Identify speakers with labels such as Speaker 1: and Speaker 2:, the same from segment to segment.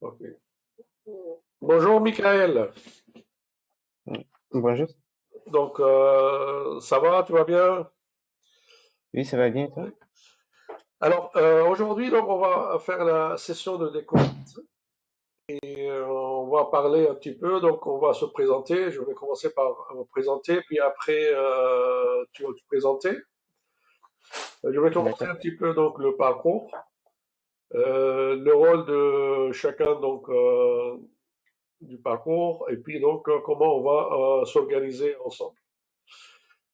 Speaker 1: Ok. Bonjour Michael.
Speaker 2: Bonjour.
Speaker 1: Donc, ça va, tu vas bien?
Speaker 2: Oui, ça va bien, toi?
Speaker 1: Alors, aujourd'hui, donc, on va faire la session de découverte et on va parler un petit peu. Donc, on va se présenter. Je vais commencer par me présenter, puis après, tu vas te présenter. Je vais te montrer
Speaker 2: D'accord.
Speaker 1: un petit peu donc le parcours, le rôle de chacun donc du parcours, et puis donc comment on va s'organiser ensemble.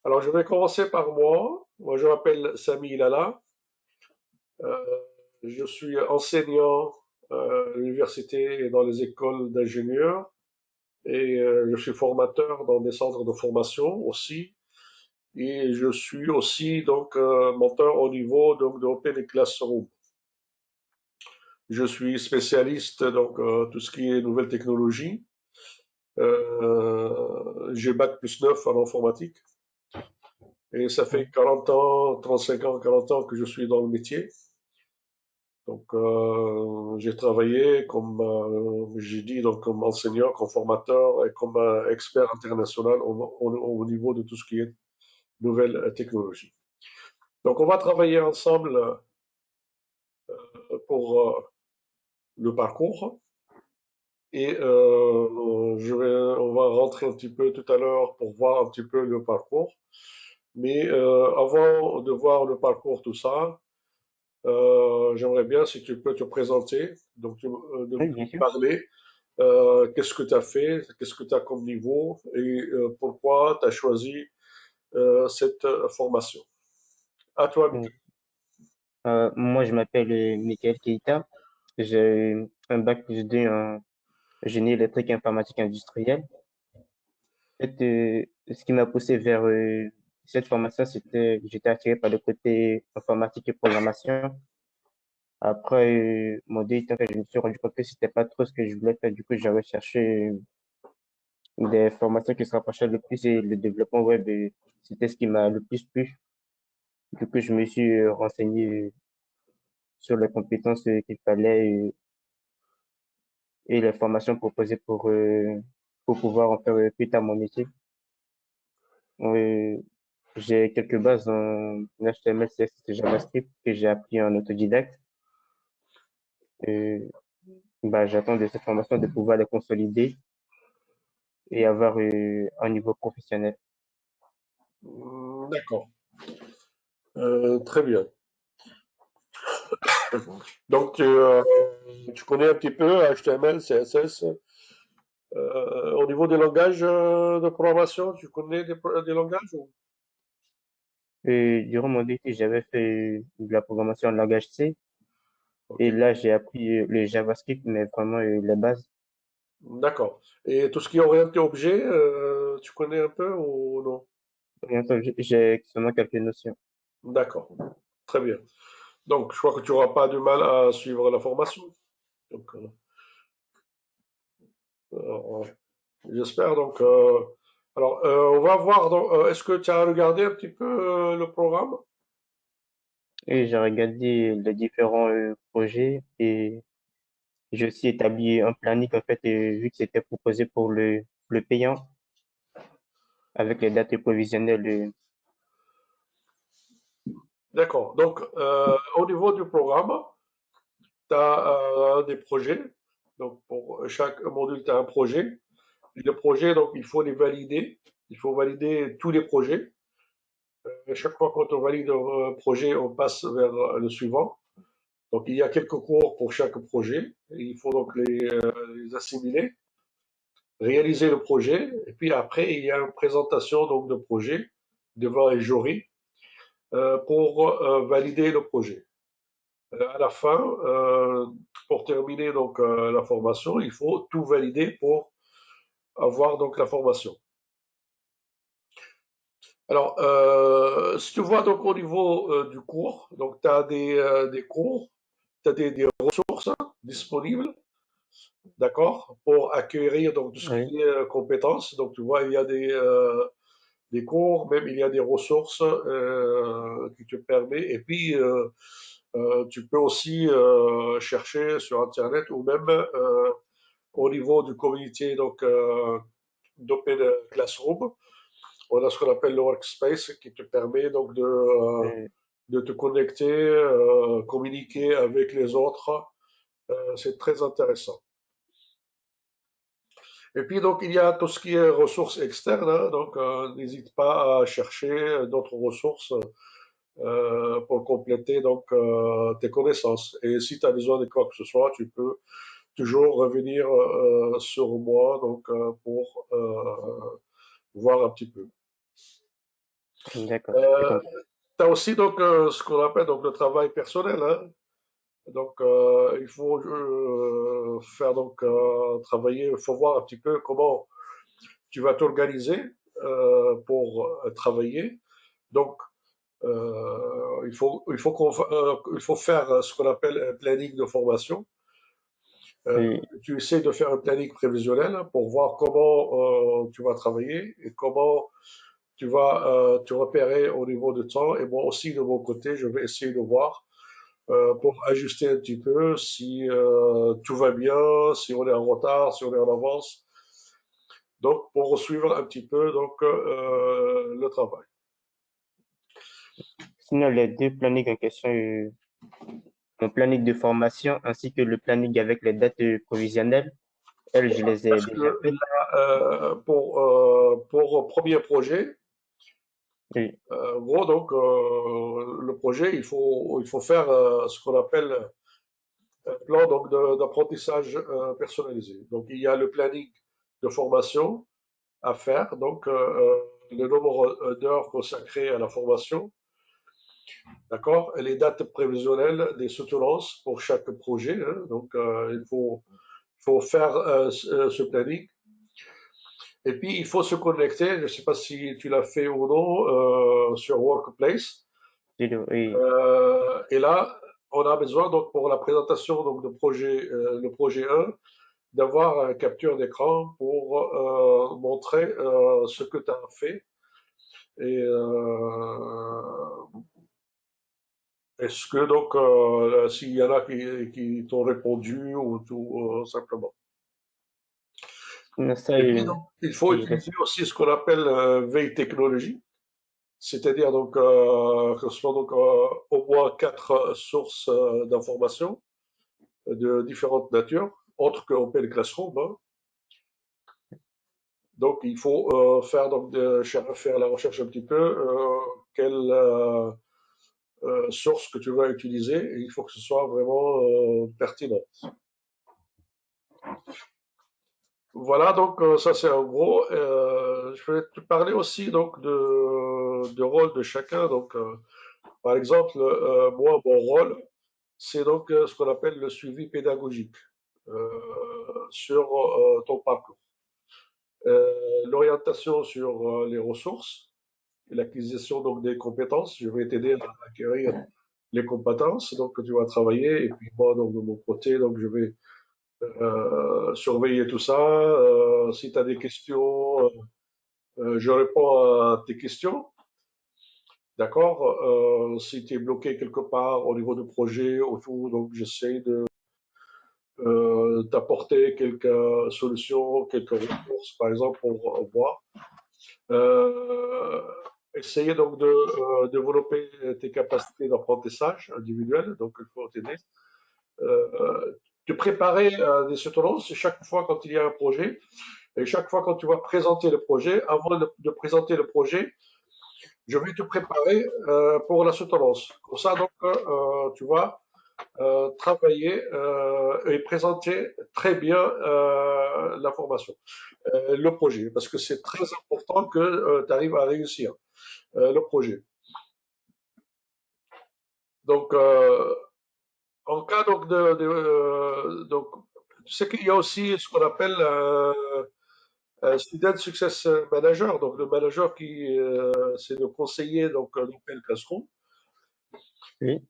Speaker 1: Alors, je vais commencer par moi. Moi, je m'appelle Sami Lala. Euh, je suis enseignant à l'université et dans les écoles d'ingénieurs et je suis formateur dans des centres de formation aussi. Et je suis aussi donc mentor au niveau donc de Open Classroom. Je suis spécialiste donc tout ce qui est nouvelles technologies. J'ai bac plus 9 en informatique et ça fait
Speaker 2: Mm.
Speaker 1: 40 ans, 35 ans, 40 ans que je suis dans le métier. Donc, j'ai travaillé comme, j'ai dit, donc, comme enseignant, comme formateur et comme expert international au niveau de tout ce qui est nouvelles technologies. Donc, on va travailler ensemble pour le parcours et on va rentrer un petit peu tout à l'heure pour voir un petit peu le parcours. Mais avant de voir le parcours, tout ça, j'aimerais bien si tu peux te présenter, donc de
Speaker 2: Oui,
Speaker 1: me
Speaker 2: bien sûr.
Speaker 1: parler. Qu'est-ce que tu as fait? Qu'est-ce que tu as comme niveau? Et pourquoi tu as choisi cette formation? À toi,
Speaker 2: Mm.
Speaker 1: Mika.
Speaker 2: Moi, je m'appelle Michael Keita. J'ai un bac plus 2 en génie électrique et informatique industrielle. En fait, ce qui m'a poussé vers cette formation, c'était j'étais attiré par le côté informatique et programmation. Après mon DUT, en fait, je me suis rendu compte que c'était pas trop ce que je voulais faire. Du coup, j'ai recherché des formations qui se rapprochaient le plus et le développement web, c'était ce qui m'a le plus plu. Du coup, je me suis renseigné sur les compétences qu'il fallait et les formations proposées pour pouvoir en faire plus tard mon métier. Euh, j'ai quelques bases en HTML, CSS et JavaScript que j'ai appris en autodidacte. Et, bah, j'attends de cette formation de pouvoir les consolider et avoir un niveau professionnel.
Speaker 1: D'accord. Très bien. Donc, tu connais un petit peu HTML, CSS. Au niveau des langages de programmation, tu connais des langages
Speaker 2: Et durant mon DUT, j'avais fait de la programmation en langage C
Speaker 1: Ok.
Speaker 2: et là, j'ai appris le JavaScript, mais vraiment les bases.
Speaker 1: D'accord. Et tout ce qui est orienté objet, tu connais un peu ou non?
Speaker 2: Et enfin, j'ai seulement quelques notions.
Speaker 1: D'accord. Très bien. Donc, je crois que tu n'auras pas de mal à suivre la formation. Donc, euh, j'espère. Donc, alors, on va voir. Est-ce que tu as regardé un petit peu le programme?
Speaker 2: Et j'ai regardé les différents projets et j'ai aussi établi un planning en fait, vu que c'était proposé pour le payant avec les dates provisionnelles.
Speaker 1: D'accord. Donc, au niveau du programme, tu as des projets. Donc, pour chaque module, tu as un projet. Et le projet, donc, il faut les valider. Il faut valider tous les projets. Et chaque fois qu'on valide un projet, on passe vers le suivant. Donc, il y a quelques cours pour chaque projet. Et il faut donc les assimiler, réaliser le projet. Et puis après, il y a une présentation donc de projet devant un jury pour valider le projet. À la fin, pour terminer donc la formation, il faut tout valider pour avoir donc la formation. Alors, si tu vois donc au niveau du cours, donc tu as des cours, tu as des ressources disponibles, d'accord, pour acquérir donc tout ce
Speaker 2: Oui.
Speaker 1: qui est compétences. Donc tu vois, il y a des cours, même il y a des ressources qui te permettent. Et puis, Tu peux aussi chercher sur Internet ou même au niveau du communauté d'Open Classroom. On a ce qu'on appelle le workspace qui te permet donc
Speaker 2: Euh,
Speaker 1: de te connecter, communiquer avec les autres. C'est très intéressant. Et puis donc il y a tout ce qui est ressources externes, hein, donc n'hésite pas à chercher d'autres ressources pour compléter tes connaissances. Et si tu as besoin de quoi que ce soit, tu peux toujours revenir sur moi pour voir un petit peu.
Speaker 2: d'accord, j'ai
Speaker 1: Euh,
Speaker 2: compris.
Speaker 1: tu as aussi ce qu'on appelle donc le travail personnel, hein. Donc il faut faire travailler, il faut voir un petit peu comment tu vas t'organiser pour travailler. Donc il faut faire ce qu'on appelle un planning de formation.
Speaker 2: Oui,
Speaker 1: Tu essaies de faire un planning prévisionnel pour voir comment tu vas travailler et comment tu vas te repérer au niveau de temps. Et moi aussi, de mon côté, je vais essayer de voir pour ajuster un petit peu si tout va bien, si on est en retard, si on est en avance. Donc, pour suivre un petit peu le travail.
Speaker 2: sinon, les deux plannings en question, mon planning de formation ainsi que le planning avec les dates provisionnelles, elles, je les ai
Speaker 1: Parce
Speaker 2: déjà
Speaker 1: que
Speaker 2: faites.
Speaker 1: pour premier projet,
Speaker 2: Oui,
Speaker 1: gros, le projet, il faut faire ce qu'on appelle un plan d'apprentissage personnalisé. Donc, il y a le planning de formation à faire, le nombre d'heures consacrées à la formation, d'accord, et les dates prévisionnelles des soutenances pour chaque projet, hein. Faut faire ce planning. Et puis, il faut se connecter, je ne sais pas si tu l'as fait ou non, sur Workplace.
Speaker 2: oui,
Speaker 1: Et là, on a besoin, donc, pour la présentation de projet, le projet 1, d'avoir un capture d'écran pour montrer ce que tu as fait. Et est-ce que s'il y en a qui t'ont répondu ou tout simplement.
Speaker 2: sinon ça,
Speaker 1: Et puis donc, il faut
Speaker 2: oui,
Speaker 1: utiliser aussi ce qu'on appelle veille technologie, c'est-à-dire que ce soit au moins quatre sources d'informations de différentes natures, autres que Open Classroom, hein. Donc il faut faire la recherche un petit peu, quelle source que tu vas utiliser, et il faut que ce soit vraiment pertinent. Voilà, ça c'est en gros. Je vais te parler aussi de rôle de chacun. Par exemple, moi, mon rôle, c'est ce qu'on appelle le suivi pédagogique sur ton parcours. L'orientation sur les ressources et l'acquisition des compétences. Je vais t'aider à acquérir les compétences que tu vas travailler. Et puis moi, de mon côté, je vais surveiller tout ça. Si tu as des questions, je réponds à tes questions. D'accord? Si tu es bloqué quelque part au niveau du projet, autour, donc j'essaie de d'apporter quelques solutions, quelques ressources, par exemple, pour voir. Euh, Essayer de développer tes capacités d'apprentissage individuelles, donc il faut t'aider. De préparer des soutenances chaque fois quand il y a un projet, et chaque fois quand tu vas présenter le projet, avant de présenter le projet, je vais te préparer pour la soutenance. Comme ça, tu vas travailler et présenter très bien l'information, le projet, parce que c'est très important que tu arrives à réussir le projet. Donc, en cas tu sais qu'il y a aussi ce qu'on appelle un student success manager, donc le manager qui c'est le conseiller d'Open Classroom.
Speaker 2: oui,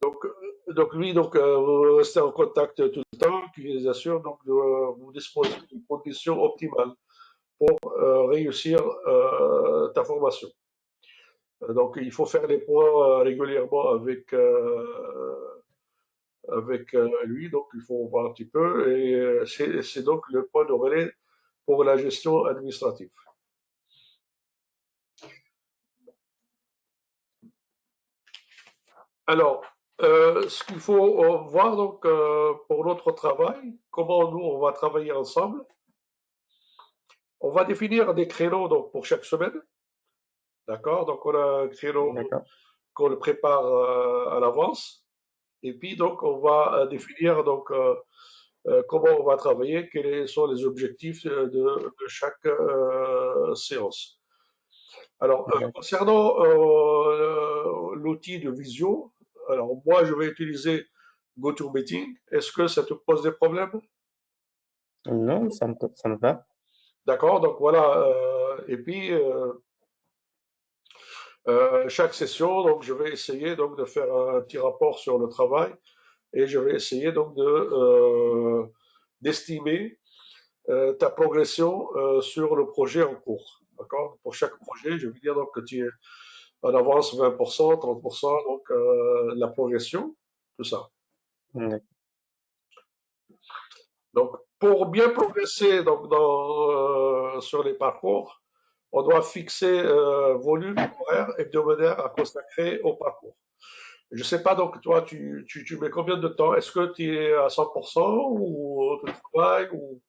Speaker 1: Lui, vous restez en contact tout le temps, qui les assure de vous disposer de conditions optimales pour réussir ta formation. Donc, il faut faire les points régulièrement avec avec lui, donc il faut voir un petit peu, et c'est donc le point de relais pour la gestion administrative. Alors, ce qu'il faut voir donc pour notre travail, comment nous on va travailler ensemble. On va définir des créneaux donc pour chaque semaine, d'accord? Donc on a un créneau
Speaker 2: D'accord.
Speaker 1: qu'on le prépare à l'avance, et puis donc on va définir donc comment on va travailler, quels sont les objectifs de chaque séance. Alors,
Speaker 2: D'accord.
Speaker 1: concernant l'outil de visio, alors moi je vais utiliser GoToMeeting. Est-ce que ça te pose des problèmes?
Speaker 2: Non, ça me va.
Speaker 1: D'accord, donc voilà. Et puis chaque session, donc je vais essayer donc de faire un petit rapport sur le travail et je vais essayer donc de d'estimer ta progression sur le projet en cours. D'accord? Pour chaque projet, je vais dire donc que tu es en avance 20%, 30%, donc la progression, tout ça.
Speaker 2: D'accord.
Speaker 1: Donc, pour bien progresser donc, sur les parcours, on doit fixer volume horaire hebdomadaire à consacrer au parcours. Je sais pas, donc toi, tu mets combien de temps? Est-ce que tu es à 100% ou tu travailles ou...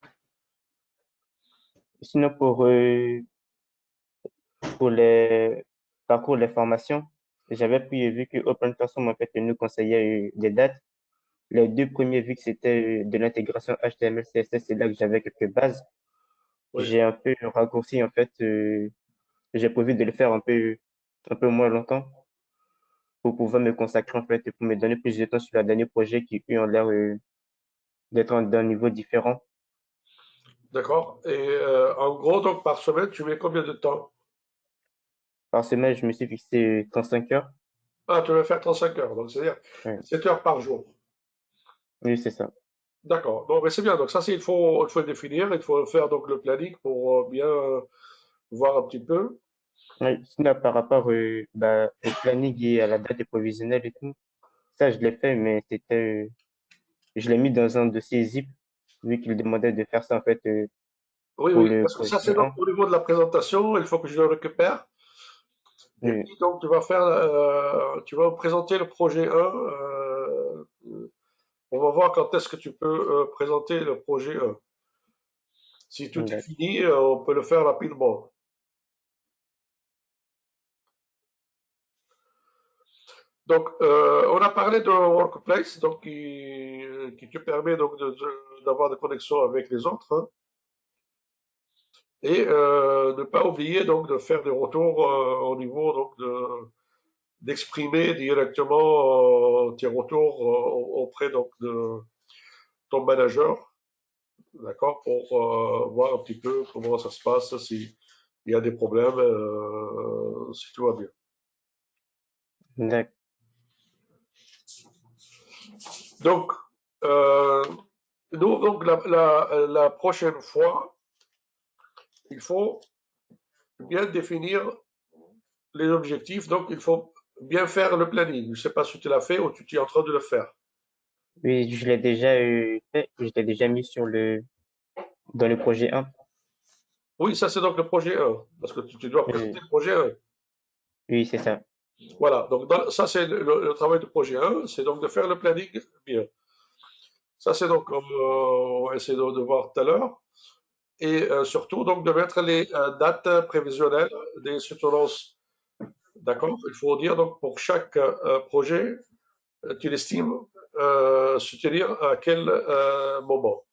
Speaker 2: Sinon, pour les parcours, les formations, j'avais pu vu que Open Classroom, en fait, nous conseillait des dates. Les deux premiers, vu que c'était de l'intégration HTML, CSS, c'est là que j'avais quelques bases.
Speaker 1: Oui,
Speaker 2: J'ai un peu raccourci, en fait, j'ai prévu de le faire un peu moins longtemps pour pouvoir me consacrer, en fait, et pour me donner plus de temps sur le dernier projet qui, eux, ont l'air d'être d'un niveau différent.
Speaker 1: d'accord. Et en gros, donc par semaine, tu mets combien de temps?
Speaker 2: Par semaine, je me suis fixé 35 heures.
Speaker 1: Ah, tu veux faire 35 heures, donc c'est-à-dire
Speaker 2: Ouais.
Speaker 1: 7 heures par jour.
Speaker 2: Oui, c'est ça.
Speaker 1: D'accord. Bon, mais c'est bien. Donc ça, il faut le définir, il faut faire donc le planning pour bien voir un petit peu.
Speaker 2: Oui, sinon, par rapport au planning et à la date prévisionnelle et tout, ça, je l'ai fait, mais je l'ai mis dans un dossier zip, vu qu'il demandait de faire ça, en fait,
Speaker 1: Oui,
Speaker 2: pour
Speaker 1: oui,
Speaker 2: le
Speaker 1: parce que ça, c'est
Speaker 2: projet
Speaker 1: donc
Speaker 2: 1.
Speaker 1: au niveau de la présentation, il faut que je le récupère. Et
Speaker 2: Oui,
Speaker 1: puis, donc, tu vas présenter le projet 1. On va voir quand est-ce que tu peux présenter le projet 1. Si tout est
Speaker 2: d'accord.
Speaker 1: fini, on peut le faire rapidement. Donc, on a parlé de Workplace, donc qui te permet donc d'avoir des connexions avec les autres, hein. Et ne pas oublier donc de faire des retours au niveau donc d'exprimer directement tes retours auprès donc de ton manager, d'accord, pour voir un petit peu comment ça se passe, s'il y a des problèmes, si tout va bien.
Speaker 2: D'accord.
Speaker 1: Donc, euh, nous, donc la prochaine fois, il faut bien définir les objectifs, donc il faut bien faire le planning. Je ne sais pas si tu l'as fait ou tu es en train de le faire.
Speaker 2: Oui, je l'ai déjà fait, je l'ai déjà mis dans le projet 1.
Speaker 1: Oui, ça c'est donc le projet 1, parce que tu dois présenter
Speaker 2: Oui,
Speaker 1: le projet 1.
Speaker 2: oui, c'est ça.
Speaker 1: Voilà, donc ça c'est le travail du projet 1, c'est donc de faire le planning bien. Ça c'est donc, on va essayer de voir tout à l'heure. Et surtout donc de mettre les dates prévisionnelles des soutenances. D'accord? Il faut dire donc pour chaque projet, tu l'estimes se tenir à quel moment.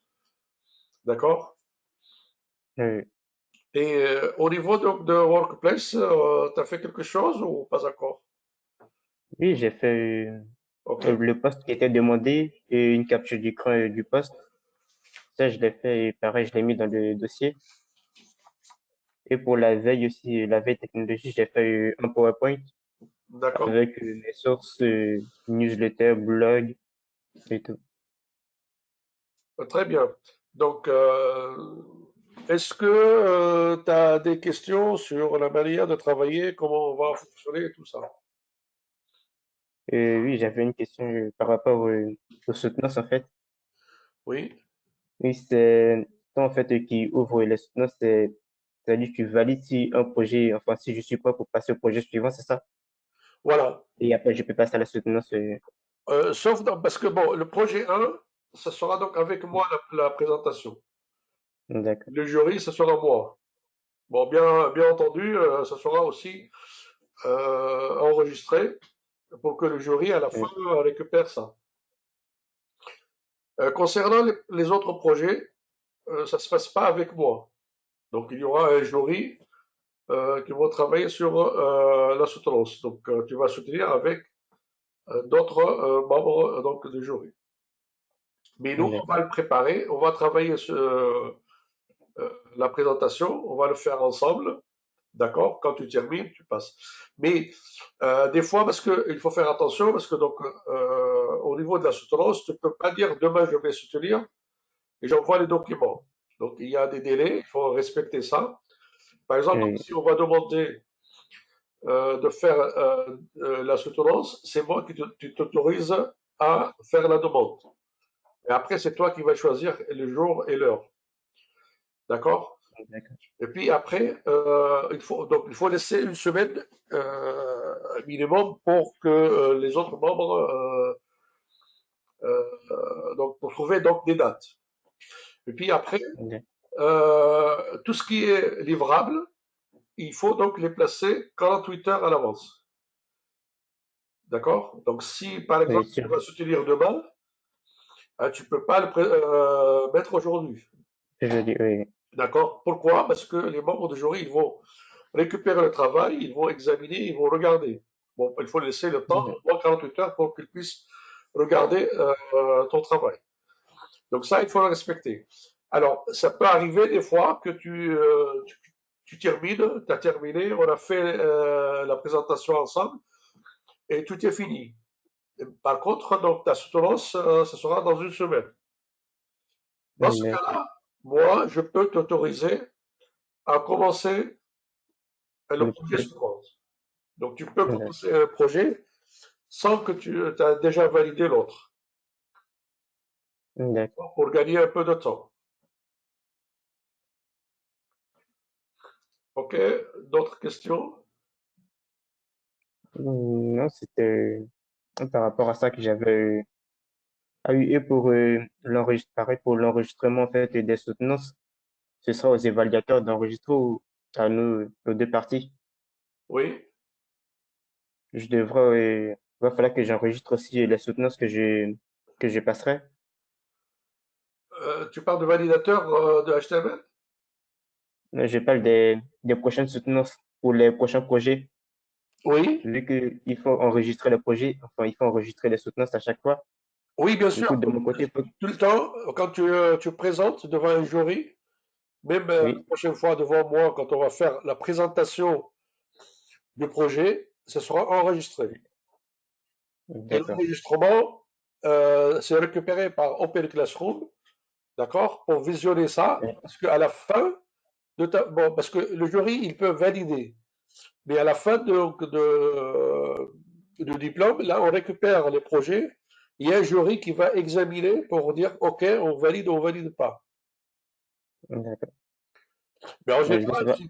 Speaker 1: D'accord?
Speaker 2: Oui,
Speaker 1: Et au niveau donc de Workplace, tu as fait quelque chose ou pas encore?
Speaker 2: oui, j'ai fait
Speaker 1: Ok,
Speaker 2: le poste qui était demandé et une capture d'écran du poste. Ça, je l'ai fait et pareil, je l'ai mis dans le dossier. Et pour la veille aussi, la veille technologie, j'ai fait un PowerPoint
Speaker 1: d'accord.
Speaker 2: avec mes sources, newsletter, blog et tout.
Speaker 1: Très bien. Donc, est-ce que tu as des questions sur la manière de travailler, comment on va fonctionner, tout ça?
Speaker 2: Oui, j'avais une question par rapport aux soutenances, en fait.
Speaker 1: Oui,
Speaker 2: Oui, c'est toi, en fait, qui ouvre les soutenances, c'est-à-dire que tu valides si un projet, enfin, si je suis prêt pour passer au projet suivant, c'est ça?
Speaker 1: voilà.
Speaker 2: Et après, je peux passer à la soutenance.
Speaker 1: Sauf parce que bon, le projet 1, ce sera donc avec moi la présentation.
Speaker 2: D'accord.
Speaker 1: Le jury, ce sera moi. Bon, bien entendu, ce sera aussi enregistré pour que le jury, à la fin,
Speaker 2: Oui,
Speaker 1: récupère ça. Concernant les autres projets, ça se passe pas avec moi. Donc, il y aura un jury qui va travailler sur la soutenance. Donc, tu vas soutenir avec d'autres membres donc, du jury. Mais nous, on
Speaker 2: d'accord.
Speaker 1: va le préparer, on va travailler sur la présentation, on va le faire ensemble, d'accord? Quand tu termines, tu passes. Mais des fois, parce qu'il faut faire attention, parce que donc au niveau de la soutenance, tu ne peux pas dire demain je vais soutenir et j'envoie les documents. Donc il y a des délais, il faut respecter ça. Par exemple,
Speaker 2: Oui,
Speaker 1: si on va demander de faire la soutenance, c'est moi qui t'autorise à faire la demande. Et après, c'est toi qui vas choisir le jour et l'heure. D'accord?
Speaker 2: d'accord.
Speaker 1: Et puis après, il faut laisser une semaine minimum pour que les autres membres, donc pour trouver donc des dates. Et puis après,
Speaker 2: D'accord.
Speaker 1: tout ce qui est livrable, il faut donc les placer 48 heures à l'avance. D'accord? Donc si par
Speaker 2: Oui,
Speaker 1: exemple tu
Speaker 2: sûr.
Speaker 1: vas soutenir demain, hein, tu peux pas mettre aujourd'hui.
Speaker 2: Je dis, oui.
Speaker 1: D'accord? Pourquoi? Parce que les membres du jury, ils vont récupérer le travail, ils vont examiner, ils vont regarder. Bon, il faut laisser le temps,
Speaker 2: Oui,
Speaker 1: au moins 48 heures, pour qu'ils puissent regarder ton travail. Donc ça, il faut le respecter. Alors, ça peut arriver des fois que tu termines, tu as terminé, on a fait la présentation ensemble et tout est fini. Par contre, donc, ta soutenance, ce sera dans une semaine. Dans ce
Speaker 2: d'accord.
Speaker 1: cas-là, moi, je peux t'autoriser à commencer le
Speaker 2: Le
Speaker 1: projet
Speaker 2: projet.
Speaker 1: suivant. Donc, tu peux
Speaker 2: D'accord.
Speaker 1: commencer un projet sans que tu as déjà validé l'autre,
Speaker 2: D'accord.
Speaker 1: pour gagner un peu de temps. OK? D'autres questions?
Speaker 2: Non, c'était par rapport à ça que j'avais eu. Et pour pareil, pour l'enregistrement, en fait, des soutenances, ce sera aux évaluateurs d'enregistrer ou à nous, aux deux parties.
Speaker 1: Oui?
Speaker 2: Je devrais, va falloir que j'enregistre aussi les soutenances que je passerai.
Speaker 1: Tu parles de validateur de HTML?
Speaker 2: Je parle des prochaines soutenances pour les prochains projets.
Speaker 1: Oui?
Speaker 2: Vu qu'il faut enregistrer le projet, enfin, il faut enregistrer les soutenances à chaque fois.
Speaker 1: Oui, bien
Speaker 2: Du
Speaker 1: sûr.
Speaker 2: coup, de mon côté, il faut,
Speaker 1: Tout le temps, quand tu présentes devant un jury, même la
Speaker 2: oui,
Speaker 1: prochaine fois devant moi, quand on va faire la présentation du projet, ce sera enregistré. Et
Speaker 2: d'accord.
Speaker 1: l'enregistrement, c'est récupéré par Open Classroom, d'accord, pour visionner ça,
Speaker 2: Oui,
Speaker 1: parce qu'à la fin bon, parce que le jury, il peut valider, mais à la fin du diplôme, là, on récupère les projets. Il y a un jury qui va examiner pour dire, OK, on valide ou on valide pas.
Speaker 2: d'accord.
Speaker 1: Mais en
Speaker 2: Je ne sais
Speaker 1: général,
Speaker 2: pas.
Speaker 1: si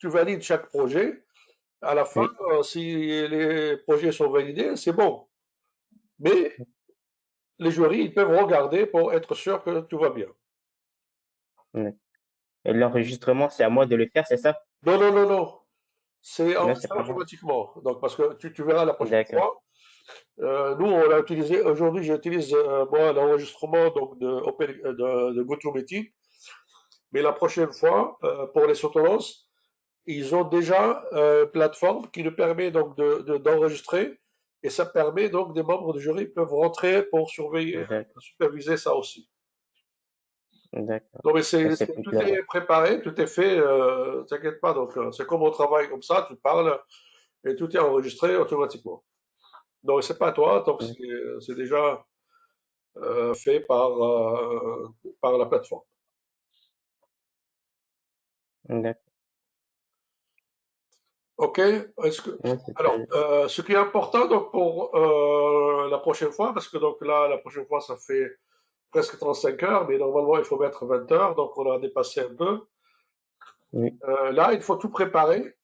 Speaker 1: tu valides chaque projet, à la fin,
Speaker 2: Oui,
Speaker 1: si les projets sont validés, c'est bon. Mais les jurys, ils peuvent regarder pour être sûr que tout va bien.
Speaker 2: oui. Et l'enregistrement, c'est à moi de le faire, c'est ça?
Speaker 1: Non, non, non, non. C'est
Speaker 2: Non, c'est
Speaker 1: enregistré
Speaker 2: pas moi.
Speaker 1: automatiquement. Donc, parce que tu verras la prochaine
Speaker 2: D'accord.
Speaker 1: fois. Nous, on a utilisé, aujourd'hui, j'utilise moi l'enregistrement donc de GoToMeeting, mais la prochaine fois, pour les soutenances, ils ont déjà une plateforme qui nous permet donc d'enregistrer et ça permet donc des membres du jury peuvent rentrer pour surveiller,
Speaker 2: D'accord.
Speaker 1: superviser ça aussi.
Speaker 2: D'accord.
Speaker 1: Non, mais
Speaker 2: Ça, c'est plus
Speaker 1: tout
Speaker 2: clair.
Speaker 1: est préparé, tout est fait, t'inquiète pas. Donc, c'est comme on travaille comme ça, tu parles et tout est enregistré automatiquement. Donc, c'est pas toi, donc
Speaker 2: Oui,
Speaker 1: c'est déjà fait par la plateforme.
Speaker 2: d'accord.
Speaker 1: OK.
Speaker 2: Ouais, c'est
Speaker 1: Alors,
Speaker 2: très...
Speaker 1: ce qui est important donc pour la prochaine fois, parce que donc là, la prochaine fois, ça fait presque 35 heures, mais normalement, il faut mettre 20 heures, donc on a dépassé un peu.
Speaker 2: Oui,
Speaker 1: Là, il faut tout préparer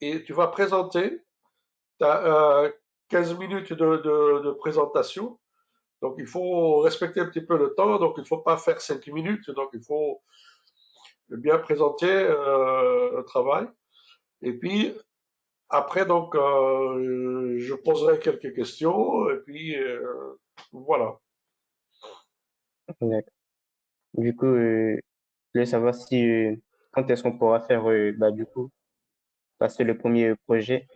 Speaker 1: et tu vas présenter. Tu as 15 minutes de présentation, donc il faut respecter un petit peu le temps, donc il ne faut pas faire 5 minutes, donc il faut bien présenter le travail. Et puis, après, donc, je poserai quelques questions, et puis, voilà.
Speaker 2: d'accord. Du coup, je voulais savoir si, quand est-ce qu'on pourra faire, bah, du coup, passer le premier projet.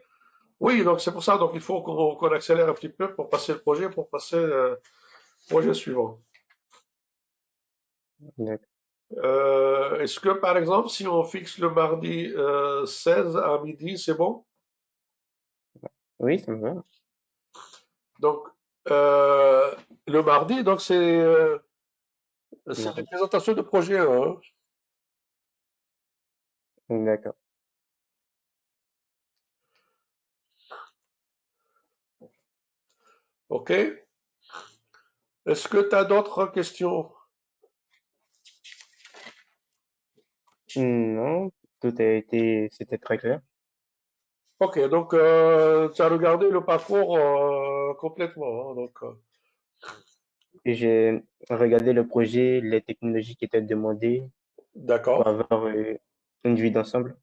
Speaker 1: Oui, donc c'est pour ça, donc il faut qu'on accélère un petit peu pour passer le projet, pour passer au projet suivant.
Speaker 2: D'accord.
Speaker 1: Est-ce que, par exemple, si on fixe le mardi 16 à midi, c'est bon?
Speaker 2: Oui, ça me va.
Speaker 1: Donc, le mardi, donc c'est des
Speaker 2: Mardi.
Speaker 1: présentations de projet, hein.
Speaker 2: D'accord.
Speaker 1: OK? Est-ce que tu as d'autres questions?
Speaker 2: Non, tout a été, c'était très clair.
Speaker 1: OK, donc tu as regardé le parcours complètement, hein, donc,
Speaker 2: Et j'ai regardé le projet, les technologies qui étaient demandées pour
Speaker 1: d'accord,
Speaker 2: avoir une vue d'ensemble.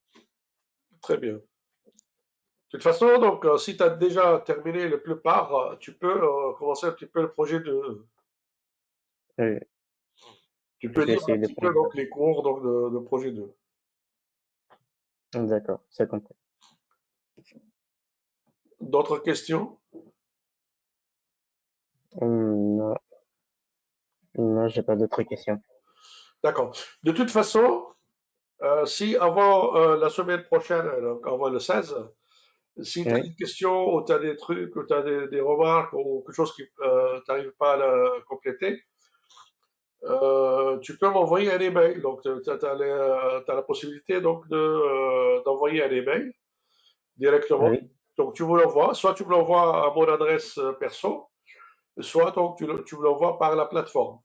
Speaker 1: très bien. De toute façon, donc, si tu as déjà terminé la plupart, tu peux commencer un petit peu le projet de.
Speaker 2: Euh,
Speaker 1: Tu
Speaker 2: je
Speaker 1: peux
Speaker 2: vais
Speaker 1: lire un
Speaker 2: essayer de
Speaker 1: petit peu
Speaker 2: prendre.
Speaker 1: donc les cours donc, de projet 2.
Speaker 2: D'accord, c'est compris.
Speaker 1: D'autres questions?
Speaker 2: Non, non, j'ai pas d'autres questions.
Speaker 1: D'accord. De toute façon, si avant la semaine prochaine, donc avant le 16, si tu as
Speaker 2: Oui,
Speaker 1: des questions ou tu as des trucs ou tu as des remarques ou quelque chose qui tu n'arrives pas à compléter, tu peux m'envoyer un email. Donc, tu as la possibilité donc d'envoyer un email directement.
Speaker 2: oui,
Speaker 1: Donc, tu me l'envoies. Soit tu me l'envoies à mon adresse perso, soit donc tu me l'envoies par la plateforme.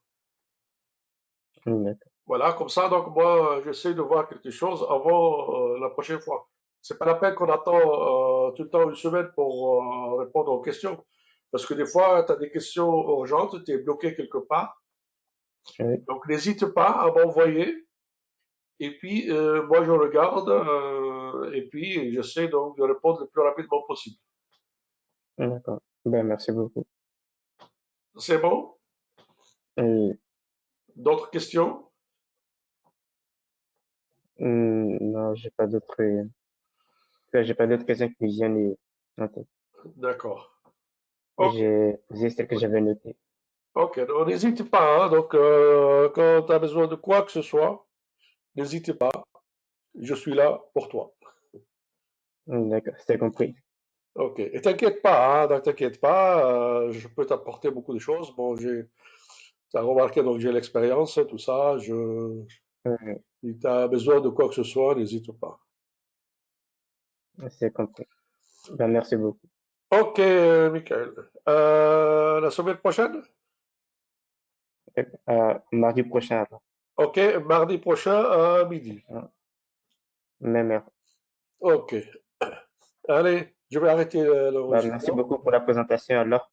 Speaker 2: d'accord.
Speaker 1: Voilà, comme ça, donc moi, j'essaie de voir quelque chose avant la prochaine fois. C'est pas la peine qu'on attend tout le temps une semaine pour répondre aux questions. Parce que des fois, tu as des questions urgentes, tu es bloqué quelque part.
Speaker 2: Oui,
Speaker 1: Donc, n'hésite pas à m'envoyer. Et puis, moi, je regarde et puis j'essaie donc de répondre le plus rapidement possible.
Speaker 2: d'accord. Ben, merci beaucoup.
Speaker 1: C'est bon?
Speaker 2: Euh,
Speaker 1: D'autres questions?
Speaker 2: non, j'ai pas d'autres questions qui me viennent en tête.
Speaker 1: D'accord. Ok.
Speaker 2: J'ai posé celles que j'avais notées.
Speaker 1: Ok, donc n'hésite pas, hein. Donc, quand tu as besoin de quoi que ce soit, n'hésite pas. Je suis là pour toi.
Speaker 2: D'accord, c'est compris.
Speaker 1: Ok. Et t'inquiète pas, hein, donc t'inquiète pas, je peux t'apporter beaucoup de choses. Bon, t'as remarqué, donc j'ai l'expérience, tout ça.
Speaker 2: Euh,
Speaker 1: Si t'as besoin de quoi que ce soit, n'hésite pas.
Speaker 2: c'est compris. Ben, merci beaucoup.
Speaker 1: Ok, Michael. La semaine prochaine?
Speaker 2: Mardi prochain, alors.
Speaker 1: Ok, mardi prochain à midi.
Speaker 2: Même heure.
Speaker 1: Ok. Allez, je vais arrêter
Speaker 2: Ben, merci
Speaker 1: l'enregistrement.
Speaker 2: beaucoup pour la présentation, alors.